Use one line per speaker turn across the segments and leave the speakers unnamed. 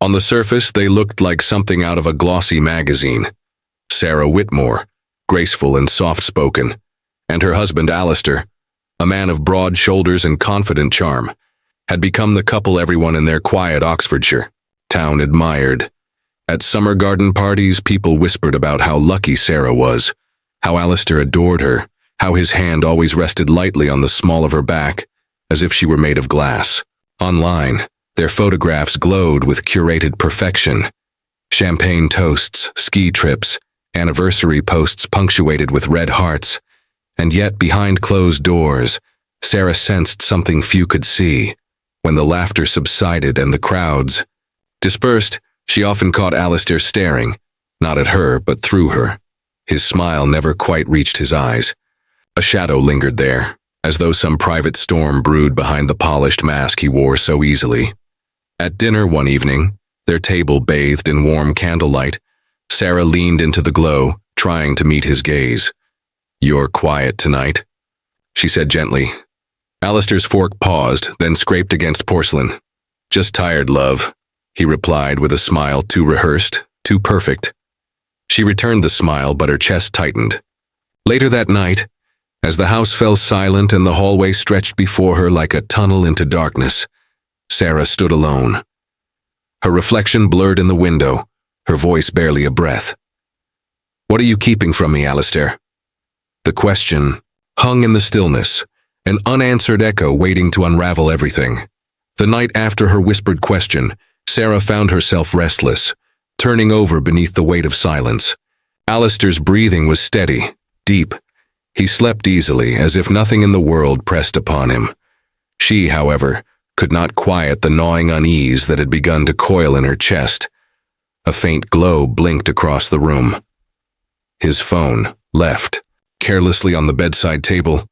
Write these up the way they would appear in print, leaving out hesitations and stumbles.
On the surface, they looked like something out of a glossy magazine. Sarah Whitmore, graceful and soft-spoken, and her husband Alistair, a man of broad shoulders and confident charm, had become the couple everyone in their quiet Oxfordshire town admired. At summer garden parties, people whispered about how lucky Sarah was, how Alistair adored her, how his hand always rested lightly on the small of her back, as if she were made of glass. Online, their photographs glowed with curated perfection. Champagne toasts, ski trips, anniversary posts punctuated with red hearts, and yet behind closed doors, Sarah sensed something few could see. When the laughter subsided and the crowds dispersed, she often caught Alistair staring, not at her but through her. His smile never quite reached his eyes. A shadow lingered there, as though some private storm brewed behind the polished mask he wore so easily. At dinner one evening, their table bathed in warm candlelight, Sarah leaned into the glow, trying to meet his gaze. "You're quiet tonight," she said gently. Alistair's fork paused, then scraped against porcelain. "Just tired, love," he replied with a smile too rehearsed, too perfect. She returned the smile, but her chest tightened. Later that night, as the house fell silent and the hallway stretched before her like a tunnel into darkness, Sarah stood alone. Her reflection blurred in the window, her voice barely a breath. "What are you keeping from me, Alistair?" The question hung in the stillness, an unanswered echo waiting to unravel everything. The night after her whispered question, Sarah found herself restless, turning over beneath the weight of silence. Alistair's breathing was steady, deep. He slept easily, as if nothing in the world pressed upon him. She, however, could not quiet the gnawing unease that had begun to coil in her chest. A faint glow blinked across the room. His phone, left carelessly on the bedside table,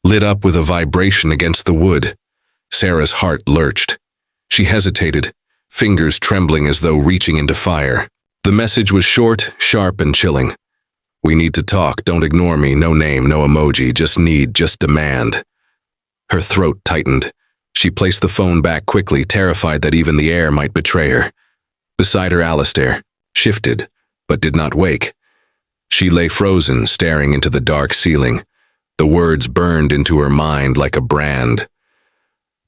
lit up with a vibration against the wood. Sarah's heart lurched. She hesitated, fingers trembling as though reaching into fire. The message was short, sharp, and chilling. "We need to talk, don't ignore me, no name, no emoji, just demand." Her throat tightened. She placed the phone back quickly, terrified that even the air might betray her. Beside her, Alistair shifted, but did not wake. She lay frozen, staring into the dark ceiling. The words burned into her mind like a brand.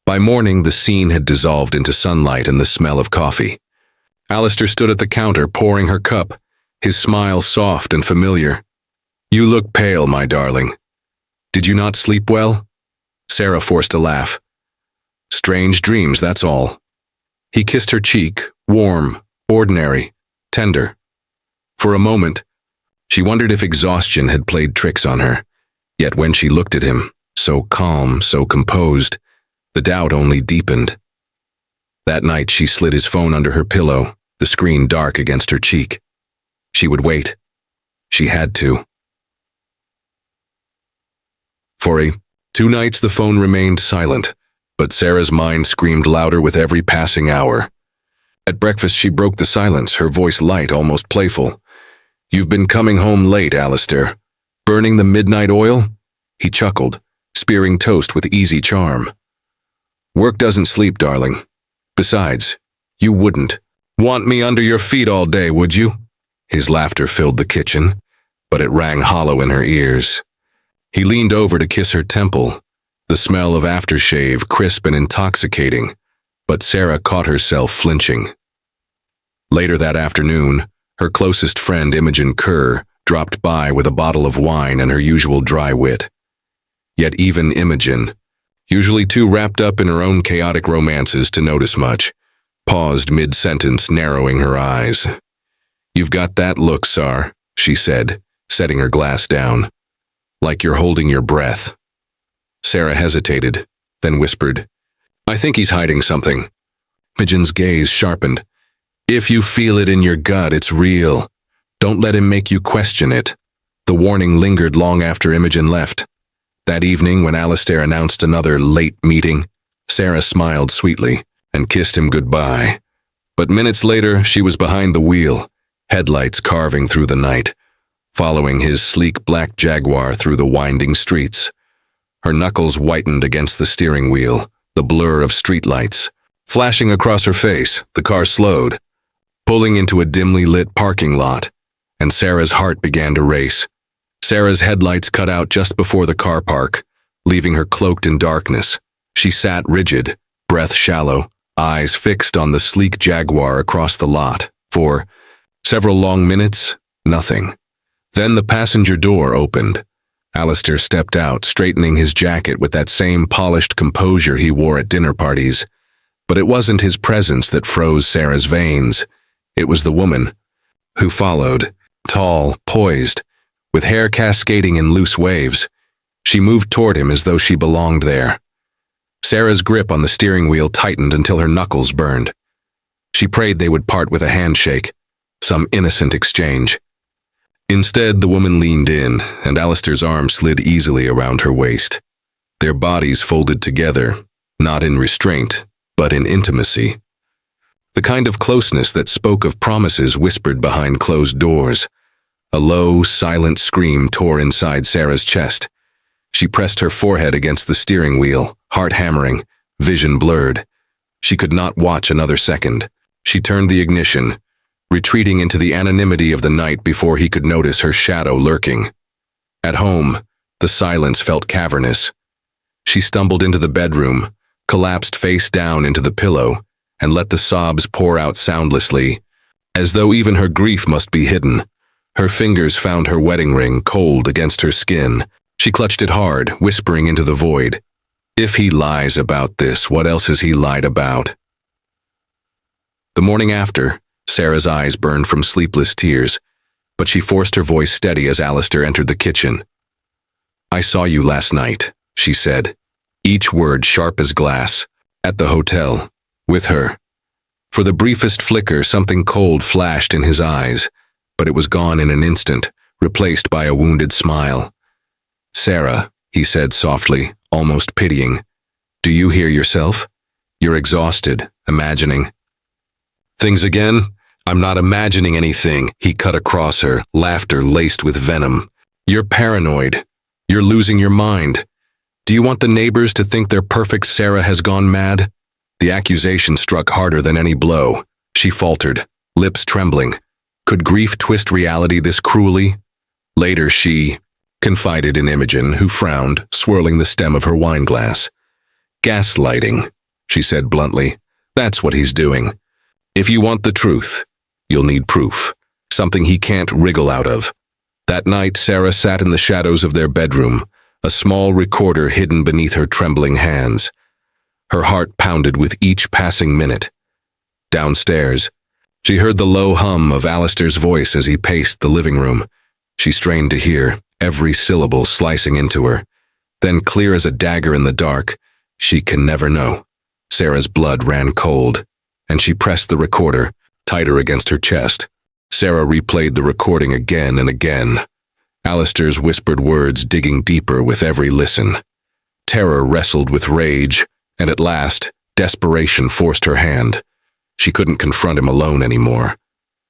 By morning, the scene had dissolved into sunlight and the smell of coffee. Alistair stood at the counter, pouring her cup, his smile soft and familiar. "You look pale, my darling. Did you not sleep well?" Sarah forced a laugh. "Strange dreams, that's all." He kissed her cheek, warm, ordinary, tender. For a moment, she wondered if exhaustion had played tricks on her. Yet when she looked at him, so calm, so composed, the doubt only deepened. That night she slid his phone under her pillow, the screen dark against her cheek. She would wait. She had to. For 2 nights the phone remained silent, but Sarah's mind screamed louder with every passing hour. At breakfast she broke the silence, her voice light, almost playful. "You've been coming home late, Alistair. Burning the midnight oil?" He chuckled, spearing toast with easy charm. "Work doesn't sleep, darling. Besides, you wouldn't want me under your feet all day, would you?" His laughter filled the kitchen, but it rang hollow in her ears. He leaned over to kiss her temple, the smell of aftershave crisp and intoxicating, but Sarah caught herself flinching. Later that afternoon, her closest friend Imogen Kerr dropped by with a bottle of wine and her usual dry wit. Yet even Imogen, usually too wrapped up in her own chaotic romances to notice much, paused mid-sentence, narrowing her eyes. "You've got that look, Sar," she said, setting her glass down. "Like you're holding your breath." Sarah hesitated, then whispered, "I think he's hiding something." Imogen's gaze sharpened. "If you feel it in your gut, it's real. Don't let him make you question it." The warning lingered long after Imogen left. That evening, when Alistair announced another late meeting, Sarah smiled sweetly and kissed him goodbye. But minutes later, she was behind the wheel, headlights carving through the night, following his sleek black Jaguar through the winding streets. Her knuckles whitened against the steering wheel, the blur of streetlights. Flashing across her face, the car slowed, pulling into a dimly lit parking lot, and Sarah's heart began to race. Sarah's headlights cut out just before the car park, leaving her cloaked in darkness. She sat rigid, breath shallow, eyes fixed on the sleek Jaguar across the lot. For several long minutes, nothing. Then the passenger door opened. Alistair stepped out, straightening his jacket with that same polished composure he wore at dinner parties. But it wasn't his presence that froze Sarah's veins. It was the woman who followed, tall, poised, with hair cascading in loose waves. She moved toward him as though she belonged there. Sarah's grip on the steering wheel tightened until her knuckles burned. She prayed they would part with a handshake, some innocent exchange. Instead, the woman leaned in, and Alistair's arm slid easily around her waist. Their bodies folded together, not in restraint, but in intimacy. The kind of closeness that spoke of promises whispered behind closed doors. A low, silent scream tore inside Sarah's chest. She pressed her forehead against the steering wheel, heart hammering, vision blurred. She could not watch another second. She turned the ignition, retreating into the anonymity of the night before he could notice her shadow lurking. At home, the silence felt cavernous. She stumbled into the bedroom, collapsed face down into the pillow, and let the sobs pour out soundlessly, as though even her grief must be hidden. Her fingers found her wedding ring cold against her skin. She clutched it hard, whispering into the void. If he lies about this, what else has he lied about? The morning after, Sarah's eyes burned from sleepless tears, but she forced her voice steady as Alistair entered the kitchen. "I saw you last night," she said, each word sharp as glass, "at the hotel, with her." For the briefest flicker, something cold flashed in his eyes, but it was gone in an instant, replaced by a wounded smile. "Sarah," he said softly, almost pitying, "do you hear yourself? You're exhausted, imagining." "Things again? I'm not imagining anything," he cut across her, laughter laced with venom. "You're paranoid. You're losing your mind. Do you want the neighbors to think their perfect Sarah has gone mad?" The accusation struck harder than any blow. She faltered, lips trembling. Could grief twist reality this cruelly? Later she confided in Imogen, who frowned, swirling the stem of her wineglass. "Gaslighting," she said bluntly. "That's what he's doing. If you want the truth, you'll need proof, something he can't wriggle out of." That night, Sarah sat in the shadows of their bedroom, a small recorder hidden beneath her trembling hands. Her heart pounded with each passing minute. Downstairs, she heard the low hum of Alistair's voice as he paced the living room. She strained to hear, every syllable slicing into her. Then, clear as a dagger in the dark, "She can never know." Sarah's blood ran cold, and she pressed the recorder tighter against her chest. Sarah replayed the recording again and again, Alistair's whispered words digging deeper with every listen. Terror wrestled with rage, and at last, desperation forced her hand. She couldn't confront him alone anymore.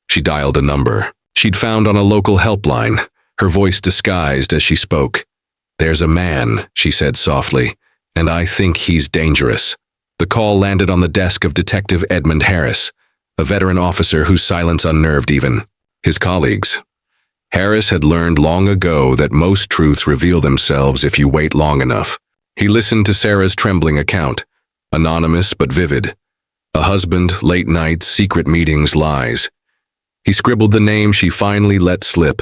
She dialed a number she'd found on a local helpline, her voice disguised as she spoke. "There's a man," she said softly, "and I think he's dangerous." The call landed on the desk of Detective Edmund Harris, a veteran officer whose silence unnerved even his colleagues. Harris had learned long ago that most truths reveal themselves if you wait long enough. He listened to Sarah's trembling account, anonymous but vivid. A husband, late nights, secret meetings, lies. He scribbled the name she finally let slip,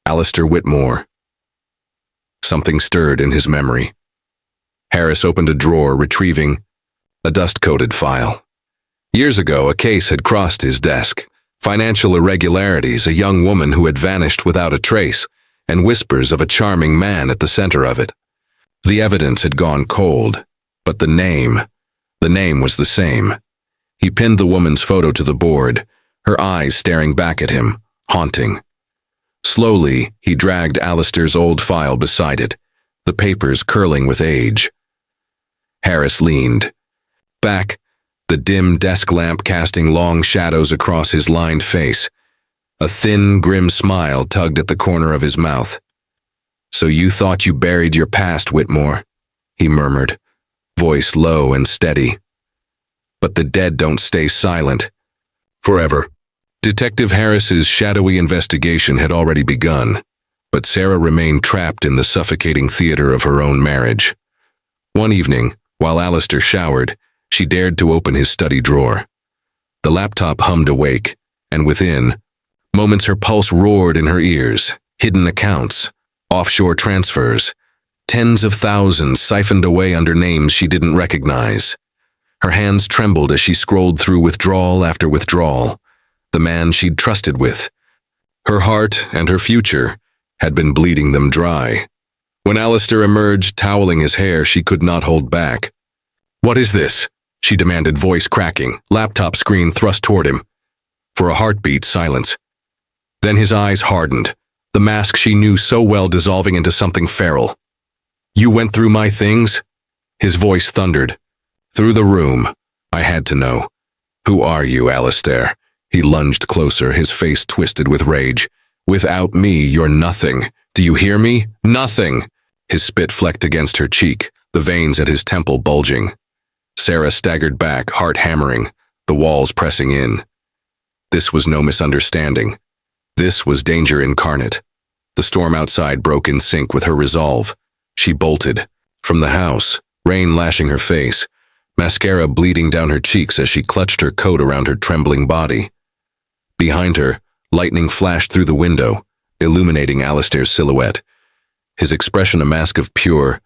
Alistair Whitmore. Something stirred in his memory. Harris opened a drawer, retrieving a dust-coated file. Years ago, a case had crossed his desk. Financial irregularities, a young woman who had vanished without a trace, and whispers of a charming man at the center of it. The evidence had gone cold, but the name was the same. He pinned the woman's photo to the board, her eyes staring back at him, haunting. Slowly, he dragged Alistair's old file beside it, the papers curling with age. Harris leaned back, the dim desk lamp casting long shadows across his lined face. A thin, grim smile tugged at the corner of his mouth. "So you thought you buried your past, Whitmore," he murmured, voice low and steady. But the dead don't stay silent forever. Detective Harris's shadowy investigation had already begun, but Sarah remained trapped in the suffocating theater of her own marriage. One evening, while Alistair showered, she dared to open his study drawer. The laptop hummed awake, and within, moments her pulse roared in her ears, hidden accounts, offshore transfers, tens of thousands siphoned away under names she didn't recognize. Her hands trembled as she scrolled through withdrawal after withdrawal, the man she'd trusted with. Her heart and her future had been bleeding them dry. When Alistair emerged, toweling his hair, she could not hold back. "What is this?" she demanded, voice cracking, laptop screen thrust toward him. For a heartbeat, silence. Then his eyes hardened, the mask she knew so well dissolving into something feral. "You went through my things?" His voice thundered. Through the room, I had to know. "Who are you, Alistair?" He lunged closer, his face twisted with rage. "Without me, you're nothing. Do you hear me? Nothing!" His spit flecked against her cheek, the veins at his temple bulging. Sarah staggered back, heart hammering, the walls pressing in. This was no misunderstanding. This was danger incarnate. The storm outside broke in sync with her resolve. She bolted. From the house, rain lashing her face, mascara bleeding down her cheeks as she clutched her coat around her trembling body. Behind her, lightning flashed through the window, illuminating Alistair's silhouette, his expression a mask of pure,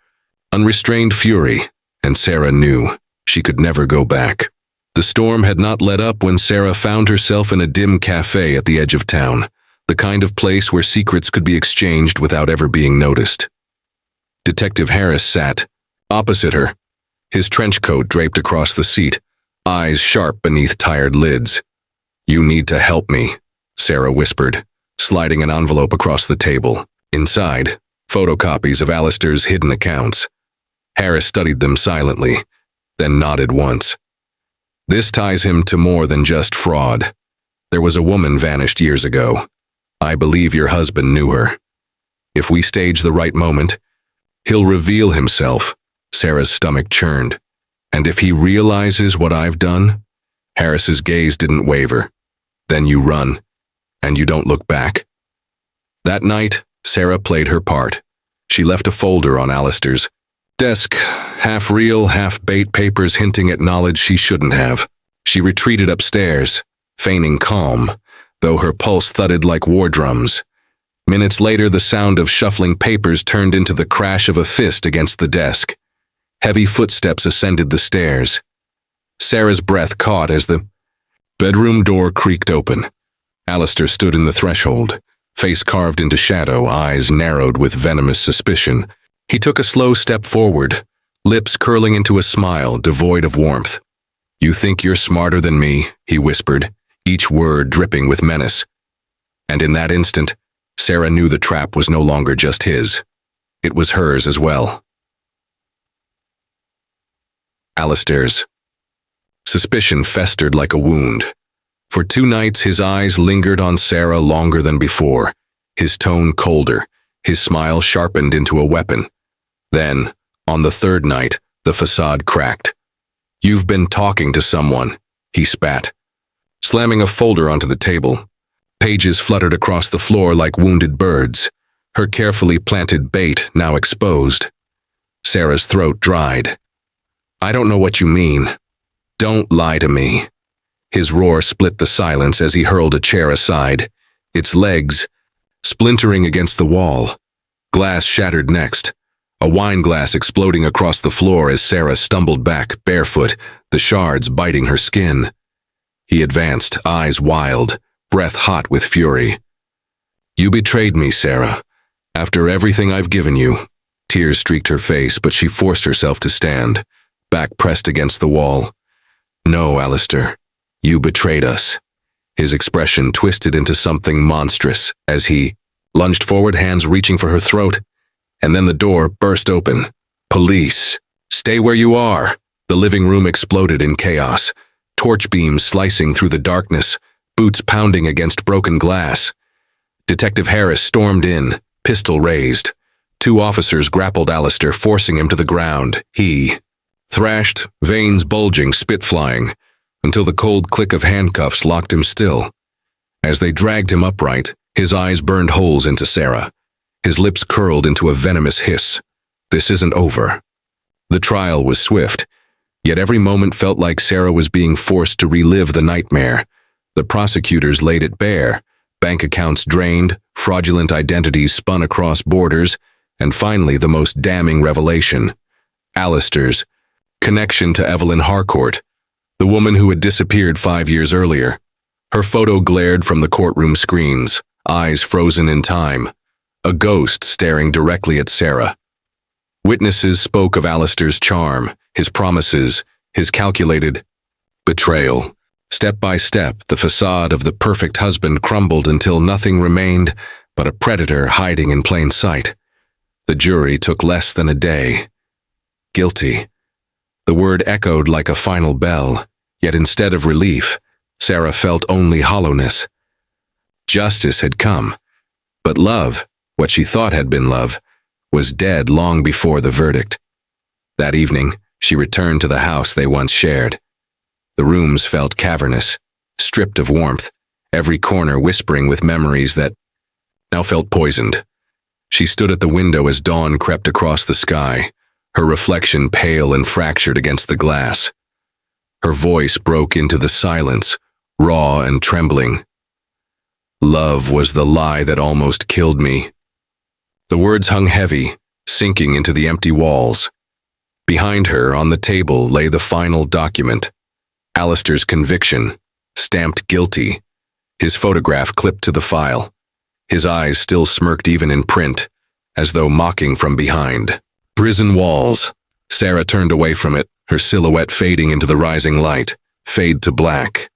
unrestrained fury, and Sarah knew she could never go back. The storm had not let up when Sarah found herself in a dim cafe at the edge of town, the kind of place where secrets could be exchanged without ever being noticed. Detective Harris sat opposite her, his trench coat draped across the seat, eyes sharp beneath tired lids. "You need to help me," Sarah whispered, sliding an envelope across the table. Inside, photocopies of Alistair's hidden accounts. Harris studied them silently, then nodded once. "This ties him to more than just fraud. There was a woman vanished years ago. I believe your husband knew her. If we stage the right moment, he'll reveal himself." Sarah's stomach churned. "And if he realizes what I've done?" Harris's gaze didn't waver. "Then you run, and you don't look back." That night, Sarah played her part. She left a folder on Alistair's desk, half real, half bait papers hinting at knowledge she shouldn't have. She retreated upstairs, feigning calm, though her pulse thudded like war drums. Minutes later, the sound of shuffling papers turned into the crash of a fist against the desk. Heavy footsteps ascended the stairs. Sarah's breath caught as the bedroom door creaked open. Alistair stood in the threshold, face carved into shadow, eyes narrowed with venomous suspicion. He took a slow step forward, lips curling into a smile devoid of warmth. "You think you're smarter than me," he whispered, each word dripping with menace. And in that instant, Sarah knew the trap was no longer just his. It was hers as well. Alistair's. Suspicion festered like a wound. For 2 nights his eyes lingered on Sarah longer than before, his tone colder, his smile sharpened into a weapon. Then, on the 3rd night, the facade cracked. "You've been talking to someone," he spat, slamming a folder onto the table. Pages fluttered across the floor like wounded birds, her carefully planted bait now exposed. Sarah's throat dried. "I don't know what you mean. Don't lie to me." His roar split the silence as he hurled a chair aside, its legs splintering against the wall. Glass shattered next, a wine glass exploding across the floor as Sarah stumbled back, barefoot, the shards biting her skin. He advanced, eyes wild, breath hot with fury. "You betrayed me, Sarah. After everything I've given you." Tears streaked her face, but she forced herself to stand, back pressed against the wall. "No, Alistair, you betrayed us." His expression twisted into something monstrous as he lunged forward, hands reaching for her throat, and then the door burst open. "Police! Stay where you are!" The living room exploded in chaos, torch beams slicing through the darkness, boots pounding against broken glass. Detective Harris stormed in, pistol raised. 2 officers grappled Alistair, forcing him to the ground. He thrashed, veins bulging, spit flying, until the cold click of handcuffs locked him still. As they dragged him upright, his eyes burned holes into Sarah. His lips curled into a venomous hiss. This isn't over. The trial was swift, yet every moment felt like Sarah was being forced to relive the nightmare. The prosecutors laid it bare. Bank accounts drained, fraudulent identities spun across borders, and finally the most damning revelation: Alistair's connection to Evelyn Harcourt, the woman who had disappeared 5 years earlier. Her photo glared from the courtroom screens, eyes frozen in time, a ghost staring directly at Sarah. Witnesses spoke of Alistair's charm, his promises, his calculated betrayal. Step by step, the facade of the perfect husband crumbled until nothing remained but a predator hiding in plain sight. The jury took less than a day. Guilty. The word echoed like a final bell, yet instead of relief, Sarah felt only hollowness. Justice had come, but love, what she thought had been love, was dead long before the verdict. That evening, she returned to the house they once shared. The rooms felt cavernous, stripped of warmth, every corner whispering with memories that now felt poisoned. She stood at the window as dawn crept across the sky, her reflection pale and fractured against the glass. Her voice broke into the silence, raw and trembling. Love was the lie that almost killed me. The words hung heavy, sinking into the empty walls. Behind her, on the table, lay the final document: Alistair's conviction, stamped guilty, his photograph clipped to the file. His eyes still smirked even in print, as though mocking from behind. Prison walls. Sarah turned away from it, her silhouette fading into the rising light, fade to black.